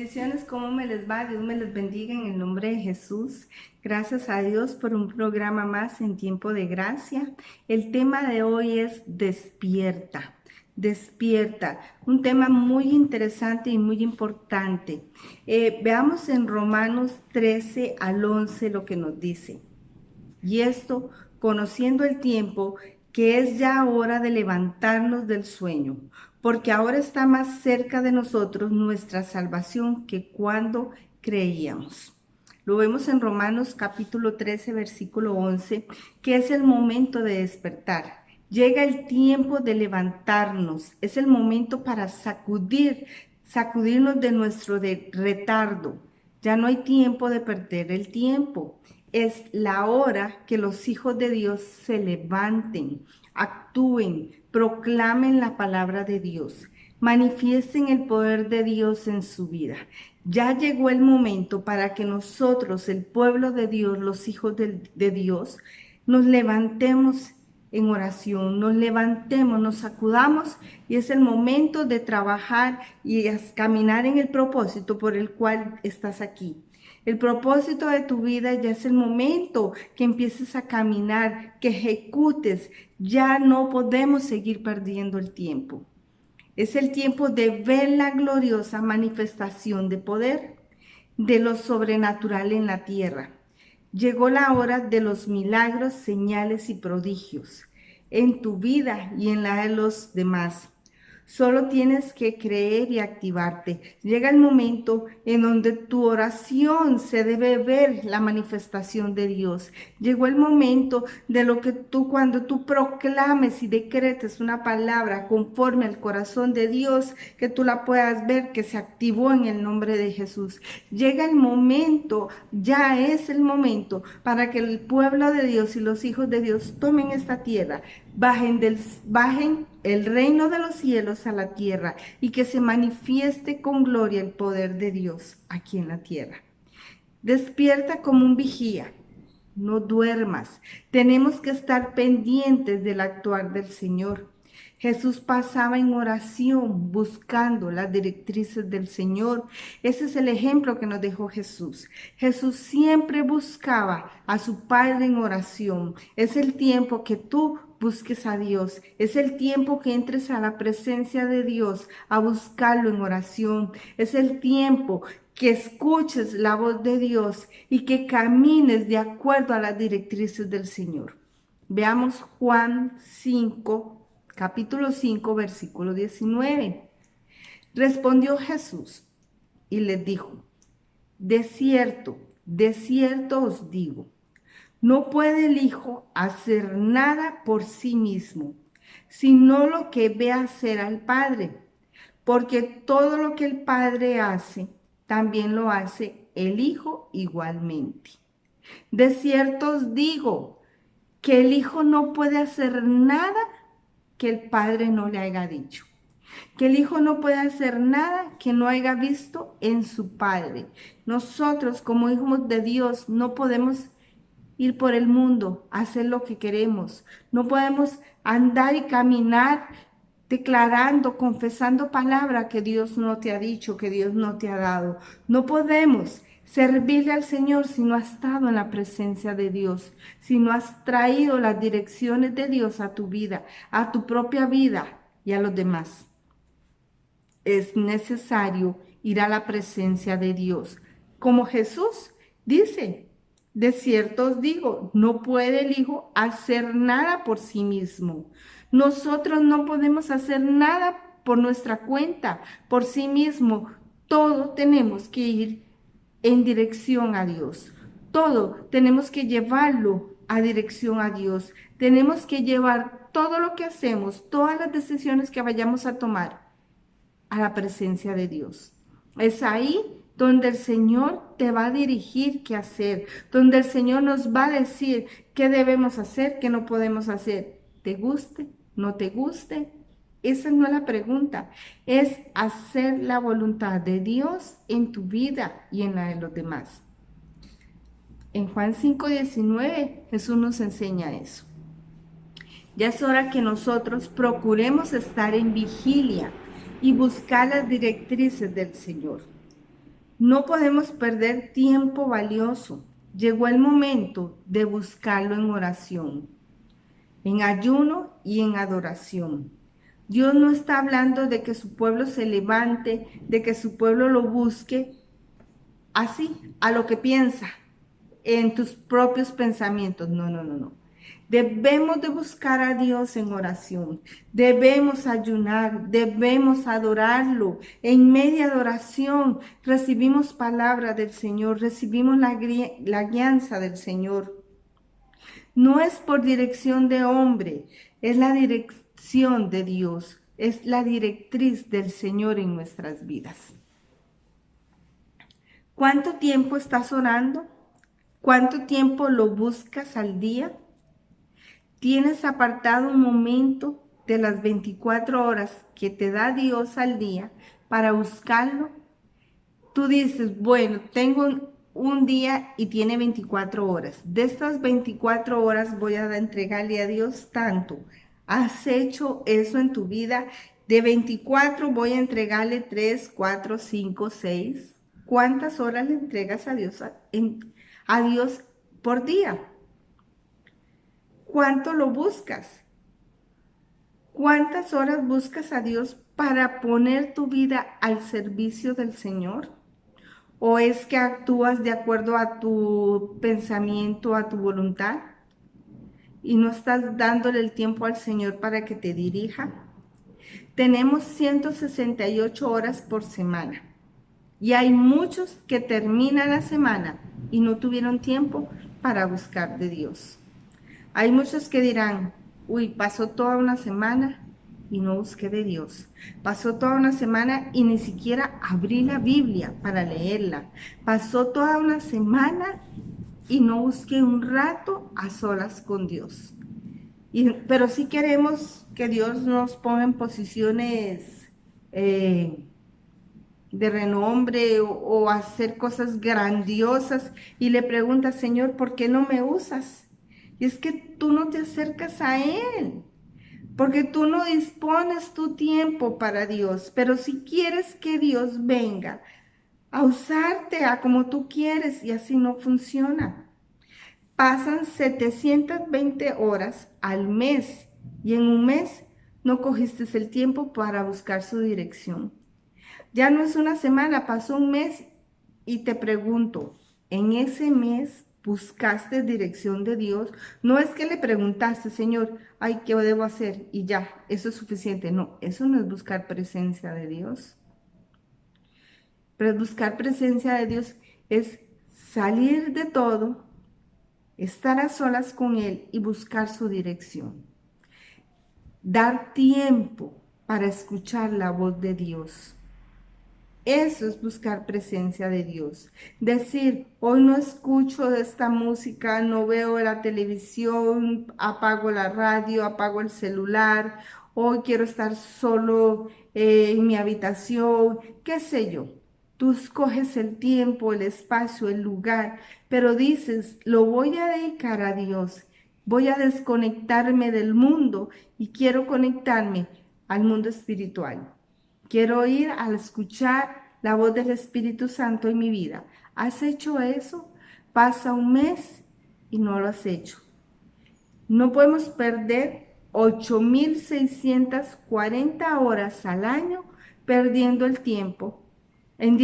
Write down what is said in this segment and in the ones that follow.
Bendiciones, ¿cómo me les va? Dios me les bendiga en el nombre de Jesús. Gracias a Dios por un programa más en tiempo de gracia. El tema de hoy es despierta, despierta. Un tema muy interesante y muy importante. Veamos en Romanos 13 al 11 lo que nos dice. Y esto, conociendo el tiempo, que es ya hora de levantarnos del sueño, porque ahora está más cerca de nosotros nuestra salvación que cuando creíamos. Lo vemos en Romanos capítulo 13, versículo 11, que es el momento de despertar. Llega el tiempo de levantarnos, es el momento para sacudirnos de nuestro retardo. Ya no hay tiempo de perder el tiempo. Es la hora que los hijos de Dios se levanten, actúen, proclamen la palabra de Dios, manifiesten el poder de Dios en su vida. Ya llegó el momento para que nosotros, el pueblo de Dios, los hijos de Dios, nos levantemos en oración, nos levantemos, nos sacudamos y es el momento de trabajar y caminar en el propósito por el cual estás aquí. El propósito de tu vida ya es el momento que empieces a caminar, que ejecutes. Ya no podemos seguir perdiendo el tiempo. Es el tiempo de ver la gloriosa manifestación de poder de lo sobrenatural en la tierra. Llegó la hora de los milagros, señales y prodigios en tu vida y en la de los demás. Solo tienes que creer y activarte. Llega el momento en donde tu oración se debe ver la manifestación de Dios. Llegó el momento de lo que cuando tú proclames y decretes una palabra conforme al corazón de Dios, que tú la puedas ver que se activó en el nombre de Jesús. Llega el momento, ya es el momento para que el pueblo de Dios y los hijos de Dios tomen esta tierra, bajen el reino de los cielos a la tierra y que se manifieste con gloria el poder de Dios aquí en la tierra. Despierta como un vigía, no duermas. Tenemos que estar pendientes del actuar del Señor. Jesús pasaba en oración buscando las directrices del Señor. Ese es el ejemplo que nos dejó Jesús. Jesús siempre buscaba a su Padre en oración. Es el tiempo que tú busques a Dios. Es el tiempo que entres a la presencia de Dios a buscarlo en oración. Es el tiempo que escuches la voz de Dios y que camines de acuerdo a las directrices del Señor. Veamos Juan 5, capítulo 5, versículo 19. Respondió Jesús y les dijo: de cierto os digo, no puede el Hijo hacer nada por sí mismo, sino lo que ve hacer al Padre, porque todo lo que el Padre hace, también lo hace el Hijo igualmente. De cierto os digo que el Hijo no puede hacer nada que el Padre no le haya dicho. Que el Hijo no puede hacer nada que no haya visto en su Padre. Nosotros, como hijos de Dios, no podemos ir por el mundo, hacer lo que queremos. No podemos andar y caminar declarando, confesando palabra que Dios no te ha dicho, que Dios no te ha dado. No podemos servirle al Señor si no has estado en la presencia de Dios, si no has traído las direcciones de Dios a tu vida, a tu propia vida y a los demás. Es necesario ir a la presencia de Dios. Como Jesús dice: de cierto os digo, no puede el Hijo hacer nada por sí mismo. Nosotros no podemos hacer nada por nuestra cuenta, por sí mismo. Todo tenemos que ir en dirección a Dios. Todo tenemos que llevarlo a dirección a Dios. Tenemos que llevar todo lo que hacemos, todas las decisiones que vayamos a tomar, a la presencia de Dios. Es ahí donde el Señor te va a dirigir qué hacer, donde el Señor nos va a decir qué debemos hacer, qué no podemos hacer. ¿Te guste? ¿No te guste? Esa no es la pregunta, es hacer la voluntad de Dios en tu vida y en la de los demás. En Juan 5:19 Jesús nos enseña eso. Ya es hora que nosotros procuremos estar en vigilia y buscar las directrices del Señor. No podemos perder tiempo valioso. Llegó el momento de buscarlo en oración, en ayuno y en adoración. Dios no está hablando de que su pueblo se levante, de que su pueblo lo busque así, a lo que piensa, en tus propios pensamientos. No, no, no, no. Debemos de buscar a Dios en oración, debemos ayunar, debemos adorarlo. En media adoración recibimos palabra del Señor, recibimos la guianza del Señor. No es por dirección de hombre, es la dirección de Dios, es la directriz del Señor en nuestras vidas. ¿Cuánto tiempo estás orando? ¿Cuánto tiempo lo buscas al día? ¿Tienes apartado un momento de las 24 horas que te da Dios al día para buscarlo? Tú dices, bueno, tengo un día y tiene 24 horas. De estas 24 horas voy a entregarle a Dios tanto. ¿Has hecho eso en tu vida? De 24 voy a entregarle 3, 4, 5, 6. ¿Cuántas horas le entregas a Dios, a Dios por día? ¿Cuánto lo buscas? ¿Cuántas horas buscas a Dios para poner tu vida al servicio del Señor? ¿O es que actúas de acuerdo a tu pensamiento, a tu voluntad, y no estás dándole el tiempo al Señor para que te dirija? Tenemos 168 horas por semana y hay muchos que terminan la semana y no tuvieron tiempo para buscar de Dios. Hay muchos que dirán, uy, pasó toda una semana y no busqué de Dios. Pasó toda una semana y ni siquiera abrí la Biblia para leerla. Pasó toda una semana y no busqué un rato a solas con Dios. Pero sí queremos que Dios nos ponga en posiciones de renombre o hacer cosas grandiosas y le preguntas, Señor, ¿por qué no me usas? Y es que tú no te acercas a Él, porque tú no dispones tu tiempo para Dios, pero si quieres que Dios venga a usarte a como tú quieres y así no funciona. Pasan 720 horas al mes y en un mes no cogiste el tiempo para buscar su dirección. Ya no es una semana, pasó un mes y te pregunto, ¿en ese mes buscaste dirección de Dios? No es que le preguntaste, Señor, ay, ¿qué debo hacer? Y ya, eso es suficiente. No, eso no es buscar presencia de Dios. Pero buscar presencia de Dios es salir de todo, estar a solas con Él y buscar su dirección. Dar tiempo para escuchar la voz de Dios. Eso es buscar presencia de Dios. Decir, hoy no escucho esta música, no veo la televisión, apago la radio, apago el celular, hoy quiero estar solo en mi habitación, qué sé yo. Tú escoges el tiempo, el espacio, el lugar, pero dices, lo voy a dedicar a Dios. Voy a desconectarme del mundo y quiero conectarme al mundo espiritual. Quiero ir a escuchar la voz del Espíritu Santo en mi vida. ¿Has hecho eso? Pasa un mes y no lo has hecho. No podemos perder 8.640 horas al año perdiendo el tiempo en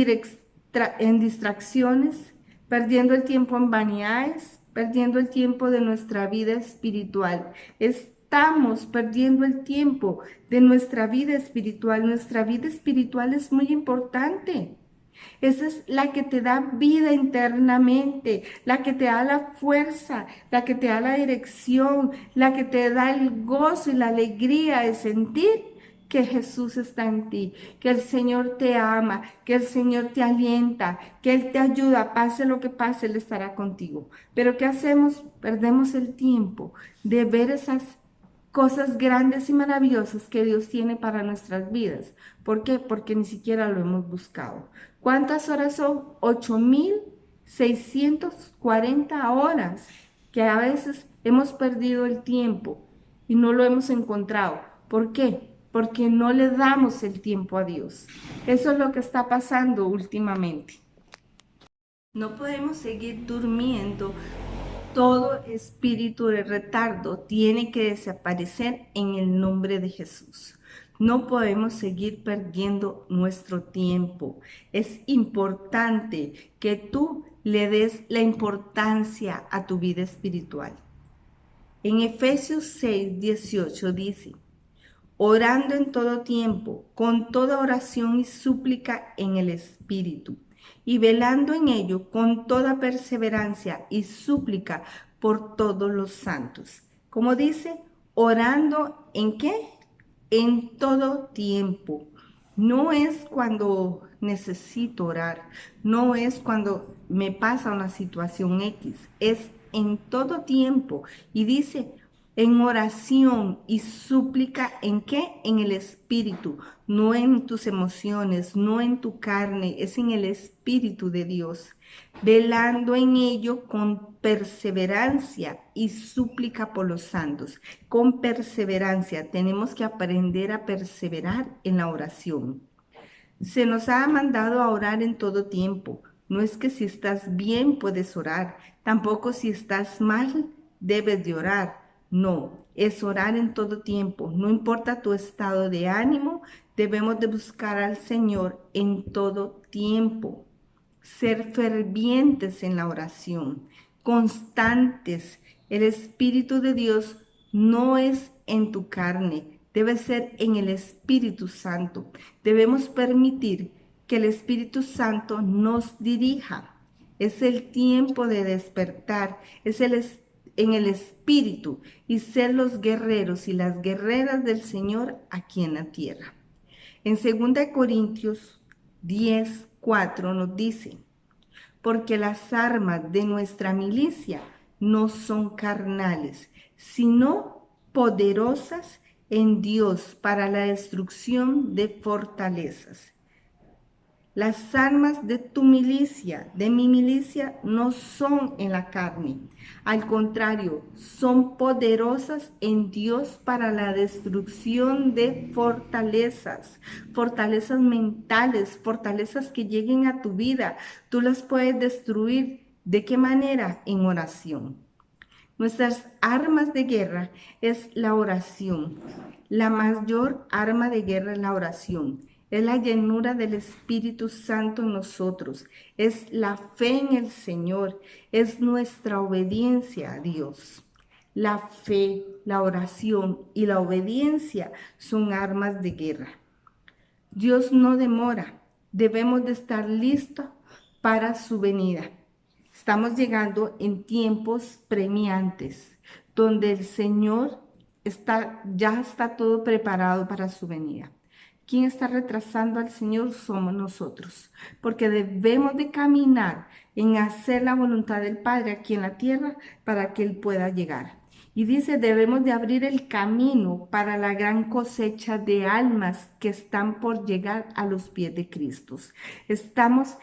distracciones, perdiendo el tiempo en vanidades, perdiendo el tiempo de nuestra vida espiritual. Estamos perdiendo el tiempo de nuestra vida espiritual. Nuestra vida espiritual es muy importante. Esa es la que te da vida internamente, la que te da la fuerza, la que te da la dirección, la que te da el gozo y la alegría de sentir que Jesús está en ti, que el Señor te ama, que el Señor te alienta, que Él te ayuda, pase lo que pase, Él estará contigo. Pero ¿qué hacemos? Perdemos el tiempo de ver esas cosas grandes y maravillosas que Dios tiene para nuestras vidas. ¿Por qué? Porque ni siquiera lo hemos buscado. ¿Cuántas horas son? 8.640 horas que a veces hemos perdido el tiempo y no lo hemos encontrado. ¿Por qué? Porque no le damos el tiempo a Dios. Eso es lo que está pasando últimamente. No podemos seguir durmiendo. Todo espíritu de retardo tiene que desaparecer en el nombre de Jesús. No podemos seguir perdiendo nuestro tiempo. Es importante que tú le des la importancia a tu vida espiritual. En Efesios 6:18 dice: orando en todo tiempo, con toda oración y súplica en el Espíritu, y velando en ello con toda perseverancia y súplica por todos los santos. Como dice, orando ¿en qué? En todo tiempo. No es cuando necesito orar, no es cuando me pasa una situación X, es en todo tiempo. Y dice, en oración y súplica, ¿en qué? En el Espíritu, no en tus emociones, no en tu carne, es en el Espíritu de Dios, velando en ello con perseverancia y súplica por los santos. Con perseverancia, tenemos que aprender a perseverar en la oración. Se nos ha mandado a orar en todo tiempo. No es que si estás bien puedes orar, tampoco si estás mal debes de orar. No, es orar en todo tiempo. No importa tu estado de ánimo, debemos de buscar al Señor en todo tiempo. Ser fervientes en la oración, constantes. El Espíritu de Dios no es en tu carne, debe ser en el Espíritu Santo. Debemos permitir que el Espíritu Santo nos dirija. Es el tiempo de despertar, en el Espíritu y ser los guerreros y las guerreras del Señor aquí en la tierra. En 2 Corintios 10:4 nos dice: porque las armas de nuestra milicia no son carnales, sino poderosas en Dios para la destrucción de fortalezas. Las armas de tu milicia, de mi milicia, no son en la carne. Al contrario, son poderosas en Dios para la destrucción de fortalezas, fortalezas mentales, fortalezas que lleguen a tu vida. Tú las puedes destruir. ¿De qué manera? En oración. Nuestras armas de guerra es la oración. La mayor arma de guerra es la oración. Es la llenura del Espíritu Santo en nosotros. Es la fe en el Señor. Es nuestra obediencia a Dios. La fe, la oración y la obediencia son armas de guerra. Dios no demora. Debemos de estar listos para su venida. Estamos llegando en tiempos premiantes, donde el Señor ya está todo preparado para su venida. ¿Quién está retrasando al Señor? Somos nosotros, porque debemos de caminar en hacer la voluntad del Padre aquí en la tierra para que Él pueda llegar. Y dice, debemos de abrir el camino para la gran cosecha de almas que están por llegar a los pies de Cristo. Estamos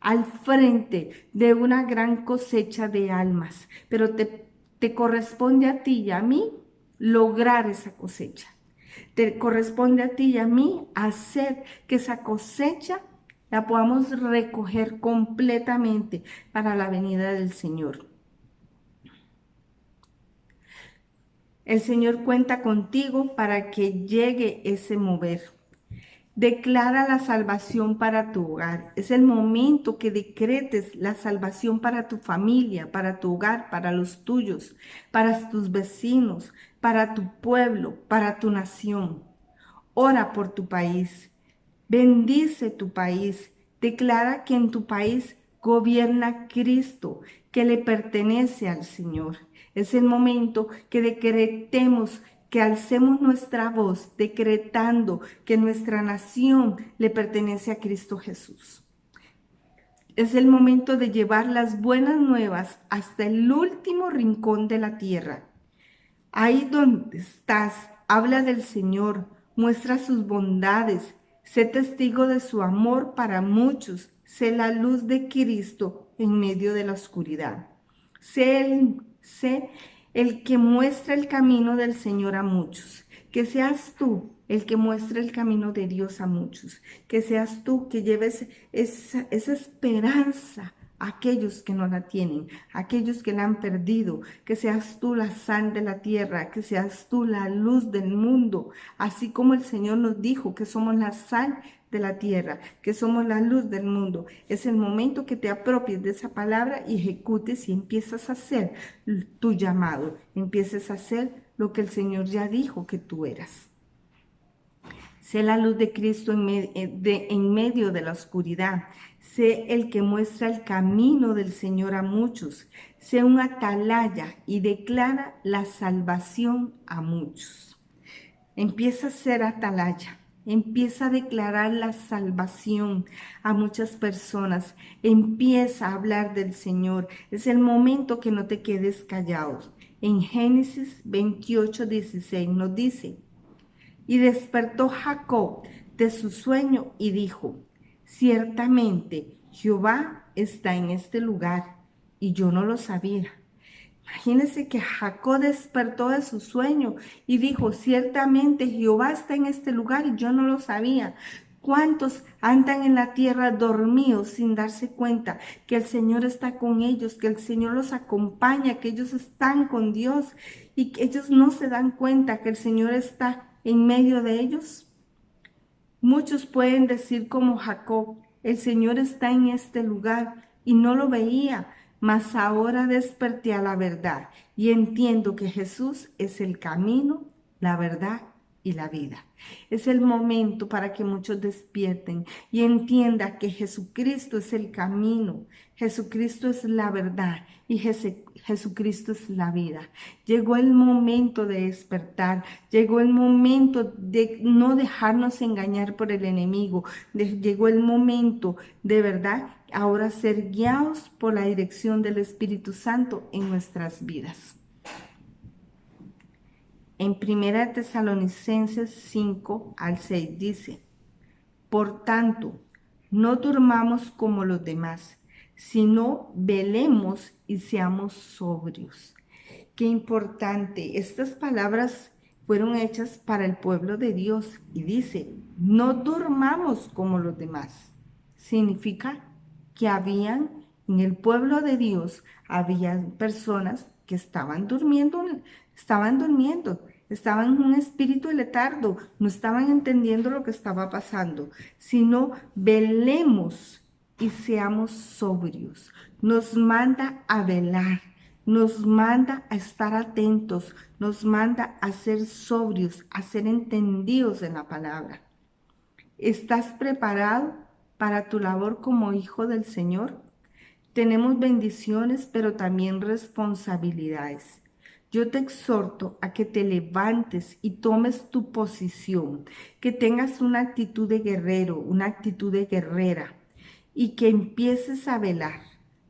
al frente de una gran cosecha de almas, pero te corresponde a ti y a mí lograr esa cosecha. Te corresponde a ti y a mí hacer que esa cosecha la podamos recoger completamente para la venida del Señor. El Señor cuenta contigo para que llegue ese mover. Declara la salvación para tu hogar. Es el momento que decretes la salvación para tu familia, para tu hogar, para los tuyos, para tus vecinos, para tu pueblo, para tu nación. Ora por tu país. Bendice tu país. Declara que en tu país gobierna Cristo, que le pertenece al Señor. Es el momento que decretemos, que alcemos nuestra voz decretando que nuestra nación le pertenece a Cristo Jesús. Es el momento de llevar las buenas nuevas hasta el último rincón de la tierra. Ahí donde estás, habla del Señor, muestra sus bondades, sé testigo de su amor para muchos, sé la luz de Cristo en medio de la oscuridad. Sé el que muestra el camino del Señor a muchos. Que seas tú el que muestre el camino de Dios a muchos. Que seas tú que lleves esa esperanza a aquellos que no la tienen, a aquellos que la han perdido, que seas tú la sal de la tierra, que seas tú la luz del mundo, así como el Señor nos dijo que somos la sal de la tierra, que somos la luz del mundo. Es el momento que te apropies de esa palabra y ejecutes y empiezas a hacer tu llamado, empieces a hacer lo que el Señor ya dijo que tú eras. Sé la luz de Cristo en medio de la oscuridad. Sé el que muestra el camino del Señor a muchos. Sé un atalaya y declara la salvación a muchos. Empieza a ser atalaya. Empieza a declarar la salvación a muchas personas. Empieza a hablar del Señor. Es el momento que no te quedes callados. En Génesis 28:16 nos dice: y despertó Jacob de su sueño y dijo: ciertamente Jehová está en este lugar, y yo no lo sabía. Imagínense que Jacob despertó de su sueño y dijo: ciertamente Jehová está en este lugar y yo no lo sabía. ¿Cuántos andan en la tierra dormidos sin darse cuenta que el Señor está con ellos, que el Señor los acompaña, que ellos están con Dios y que ellos no se dan cuenta que el Señor está en medio de ellos? Muchos pueden decir como Jacob: el Señor está en este lugar y no lo veía, mas ahora desperté a la verdad y entiendo que Jesús es el camino, la verdad y la vida. Es el momento para que muchos despierten y entiendan que Jesucristo es el camino, Jesucristo es la verdad y Jesucristo es la vida. Llegó el momento de despertar, llegó el momento de no dejarnos engañar por el enemigo, llegó el momento de verdad ahora ser guiados por la dirección del Espíritu Santo en nuestras vidas. En 1 Tesalonicenses 5:6 dice: por tanto, no durmamos como los demás, sino velemos y seamos sobrios. Qué importante. Estas palabras fueron hechas para el pueblo de Dios y dice: no durmamos como los demás. Significa que en el pueblo de Dios, había personas que estaban durmiendo, estaban en un espíritu de letargo, no estaban entendiendo lo que estaba pasando, sino velemos y seamos sobrios. Nos manda a velar, nos manda a estar atentos, nos manda a ser sobrios, a ser entendidos en la palabra. ¿Estás preparado para tu labor como hijo del Señor? Tenemos bendiciones, pero también responsabilidades. Yo te exhorto a que te levantes y tomes tu posición, que tengas una actitud de guerrero, una actitud de guerrera, y que empieces a velar,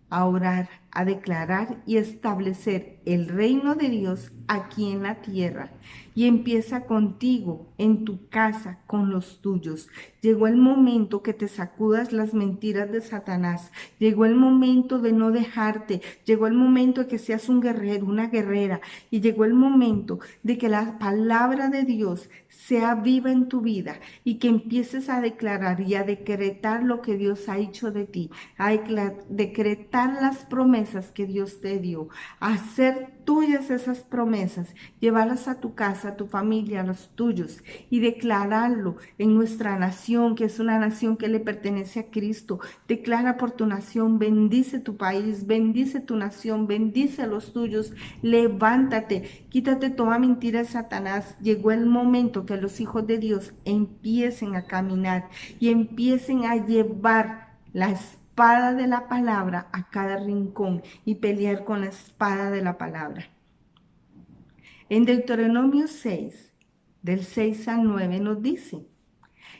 a orar, a declarar y establecer el reino de Dios aquí en la tierra. Y empieza contigo, en tu casa, con los tuyos. Llegó el momento que te sacudas las mentiras de Satanás. Llegó el momento de no dejarte. Llegó el momento de que seas un guerrero, una guerrera. Y llegó el momento de que la palabra de Dios sea viva en tu vida y que empieces a declarar y a decretar lo que Dios ha hecho de ti, a decretar las promesas que Dios te dio, a hacer tuyas esas promesas, llevarlas a tu casa, a tu familia, a los tuyos y declararlo en nuestra nación, que es una nación que le pertenece a Cristo. Declara por tu nación, bendice tu país, bendice tu nación, bendice a los tuyos. Levántate, quítate toda mentira de Satanás. Llegó el momento que los hijos de Dios empiecen a caminar y empiecen a llevar la espada de la palabra a cada rincón y pelear con la espada de la palabra. En Deuteronomio 6, del 6 al 9 nos dice: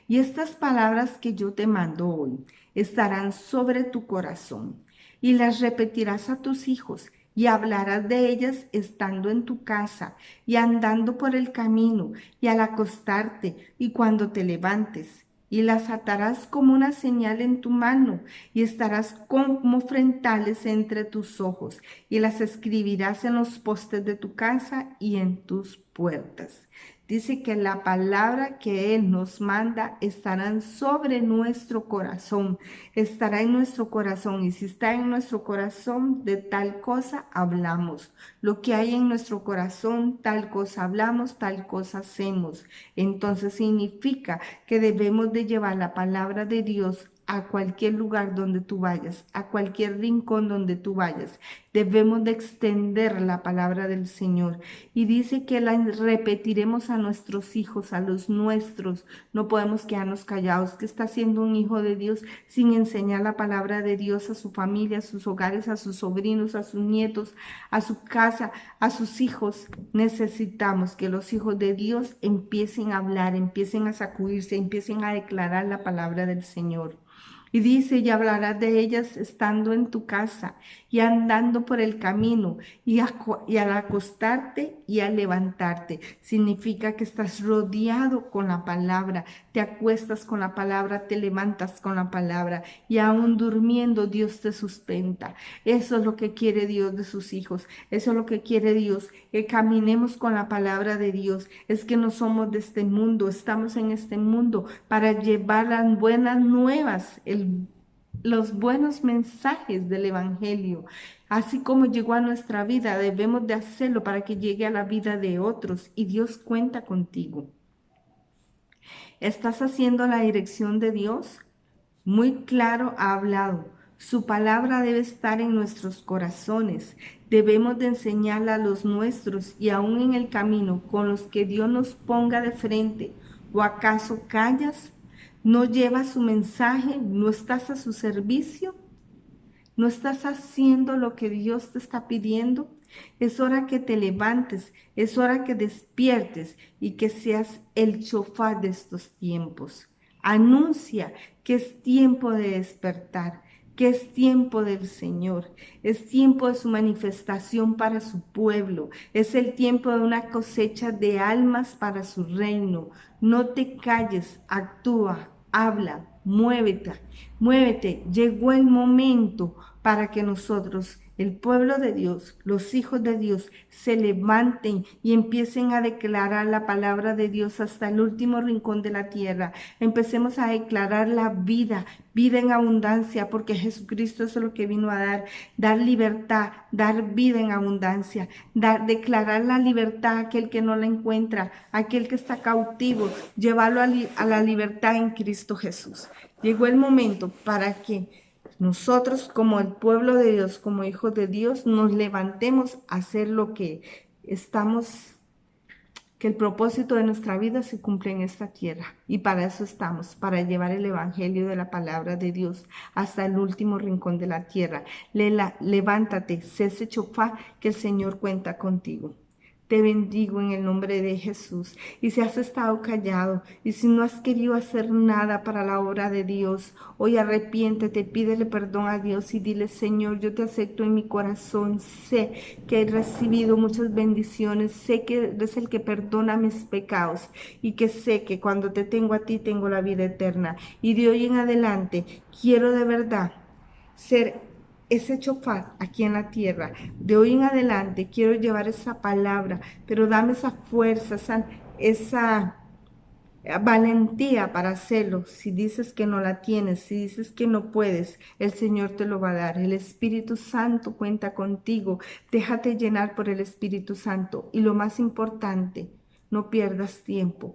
y estas palabras que yo te mando hoy estarán sobre tu corazón, y las repetirás a tus hijos, y hablarás de ellas estando en tu casa, y andando por el camino, y al acostarte, y cuando te levantes. Y las atarás como una señal en tu mano, y estarás como frentales entre tus ojos, y las escribirás en los postes de tu casa y en tus puertas. Dice que la palabra que Él nos manda estará sobre nuestro corazón, estará en nuestro corazón. Y si está en nuestro corazón, de tal cosa hablamos. Lo que hay en nuestro corazón, tal cosa hablamos, tal cosa hacemos. Entonces significa que debemos de llevar la palabra de Dios a cualquier lugar donde tú vayas, a cualquier rincón donde tú vayas. Debemos de extender la palabra del Señor. Y dice que la repetiremos a nuestros hijos, a los nuestros. No podemos quedarnos callados. ¿Qué está haciendo un hijo de Dios sin enseñar la palabra de Dios a su familia, a sus hogares, a sus sobrinos, a sus nietos, a su casa, a sus hijos? Necesitamos que los hijos de Dios empiecen a hablar, empiecen a sacudirse, empiecen a declarar la palabra del Señor. Y dice, y hablarás de ellas estando en tu casa y andando por el camino y al acostarte y al levantarte. Significa que estás rodeado con la palabra, te acuestas con la palabra, te levantas con la palabra y aún durmiendo Dios te sustenta. Eso es lo que quiere Dios de sus hijos, eso es lo que quiere Dios, que caminemos con la palabra de Dios. Es que no somos de este mundo, estamos en este mundo para llevar las buenas nuevas, los buenos mensajes del Evangelio. Así como llegó a nuestra vida, debemos de hacerlo para que llegue a la vida de otros y Dios cuenta contigo. ¿Estás haciendo la dirección de Dios? Muy claro ha hablado. Su palabra debe estar en nuestros corazones. Debemos de enseñarla a los nuestros y aún en el camino con los que Dios nos ponga de frente. ¿O acaso callas? ¿No llevas su mensaje? ¿No estás a su servicio? ¿No estás haciendo lo que Dios te está pidiendo? Es hora que te levantes, es hora que despiertes y que seas el chofar de estos tiempos. Anuncia que es tiempo de despertar, que es tiempo del Señor, es tiempo de su manifestación para su pueblo, es el tiempo de una cosecha de almas para su reino. No te calles, actúa, habla, muévete, muévete. Llegó el momento para que nosotros, el pueblo de Dios, los hijos de Dios, se levanten y empiecen a declarar la palabra de Dios hasta el último rincón de la tierra. Empecemos a declarar la vida, vida en abundancia, porque Jesucristo es lo que vino a dar libertad, dar vida en abundancia, declarar la libertad a aquel que no la encuentra, a aquel que está cautivo, llevarlo a la libertad en Cristo Jesús. Llegó el momento para que nosotros, como el pueblo de Dios, como hijos de Dios, nos levantemos a hacer lo que estamos, que el propósito de nuestra vida se cumple en esta tierra. Y para eso estamos, para llevar el evangelio de la palabra de Dios hasta el último rincón de la tierra. Levántate, sé ese chofá que el Señor cuenta contigo. Te bendigo en el nombre de Jesús. Y si has estado callado y si no has querido hacer nada para la obra de Dios, hoy arrepiéntete, pídele perdón a Dios y dile: Señor, yo te acepto en mi corazón. Sé que he recibido muchas bendiciones, sé que eres el que perdona mis pecados y que sé que cuando te tengo a ti tengo la vida eterna. Y de hoy en adelante quiero de verdad ser ese chofar aquí en la tierra. De hoy en adelante quiero llevar esa palabra, pero dame esa fuerza, esa valentía para hacerlo. Si dices que no la tienes, si dices que no puedes, el Señor te lo va a dar. El Espíritu Santo cuenta contigo. Déjate llenar por el Espíritu Santo. Y lo más importante, no pierdas tiempo.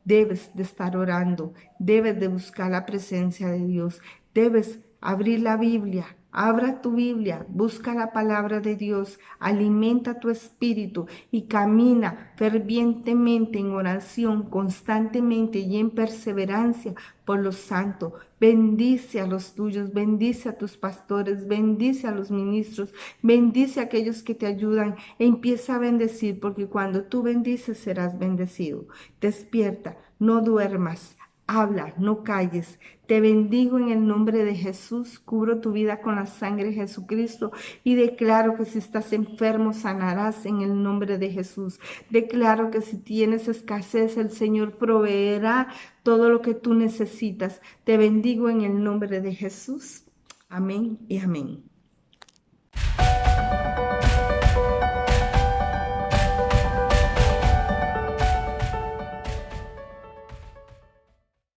Debes de estar orando, debes de buscar la presencia de Dios, debes abrir la Biblia. Abra tu Biblia, busca la palabra de Dios, alimenta tu espíritu y camina fervientemente en oración, constantemente y en perseverancia por los santos. Bendice a los tuyos, bendice a tus pastores, bendice a los ministros, bendice a aquellos que te ayudan e empieza a bendecir, porque cuando tú bendices serás bendecido. Despierta, no duermas. Habla, no calles. Te bendigo en el nombre de Jesús. Cubro tu vida con la sangre de Jesucristo y declaro que si estás enfermo sanarás en el nombre de Jesús. Declaro que si tienes escasez, el Señor proveerá todo lo que tú necesitas. Te bendigo en el nombre de Jesús. Amén y amén.